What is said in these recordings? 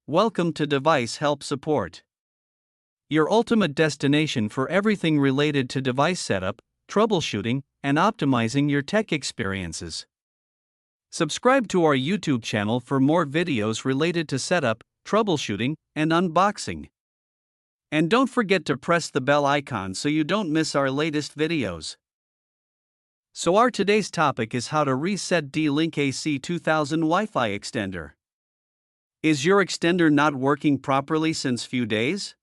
Welcome to Device Help Support, your ultimate destination for everything related to device setup, troubleshooting, and optimizing your tech experiences. Subscribe to our YouTube channel for more videos related to setup, troubleshooting, and unboxing. And don't forget to press the bell icon so you don't miss our latest videos. So our today's topic is how to reset D-Link AC2000 Wi-Fi extender. Is your extender not working properly since few days?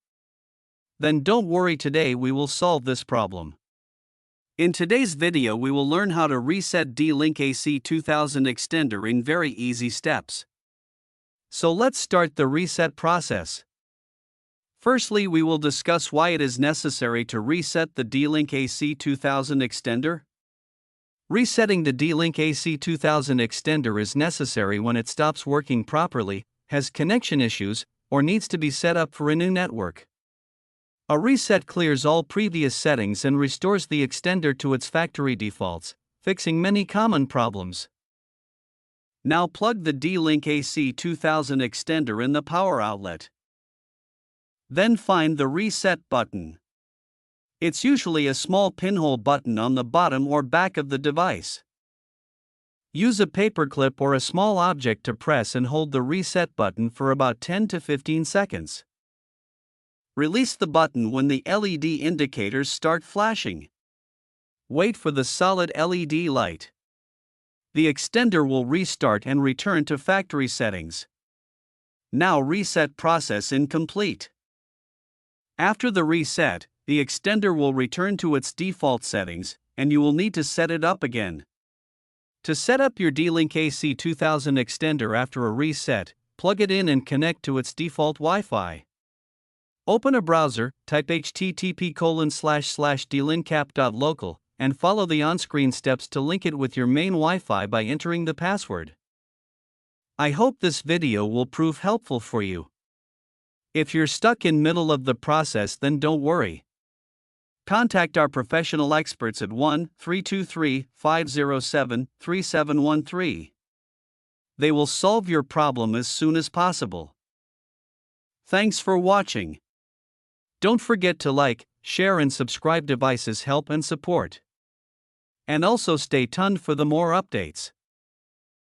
Then don't worry, today we will solve this problem. In today's video we will learn how to reset D-Link AC2000 extender in very easy steps. So let's start the reset process. Firstly, we will discuss why it is necessary to reset the D-Link AC2000 extender. Resetting the D-Link AC2000 extender is necessary when it stops working properly, has connection issues, or needs to be set up for a new network. A reset clears all previous settings and restores the extender to its factory defaults, fixing many common problems. Now plug the D-Link AC2000 extender in the power outlet. Then find the reset button. It's usually a small pinhole button on the bottom or back of the device. Use a paperclip or a small object to press and hold the reset button for about 10 to 15 seconds. Release the button when the LED indicators start flashing. Wait for the solid LED light. The extender will restart and return to factory settings. Now reset process incomplete. After the reset, the extender will return to its default settings, and you will need to set it up again. To set up your D-Link AC2000 extender after a reset, plug it in and connect to its default Wi-Fi. Open a browser, type http://dlinkcap.local, and follow the on-screen steps to link it with your main Wi-Fi by entering the password. I hope this video will prove helpful for you. If you're stuck in middle of the process, then don't worry. Contact our professional experts at 1-323-507-3713. They will solve your problem as soon as possible. Thanks for watching. Don't forget to like, share and subscribe. Devices Help and Support. And also stay tuned for the more updates.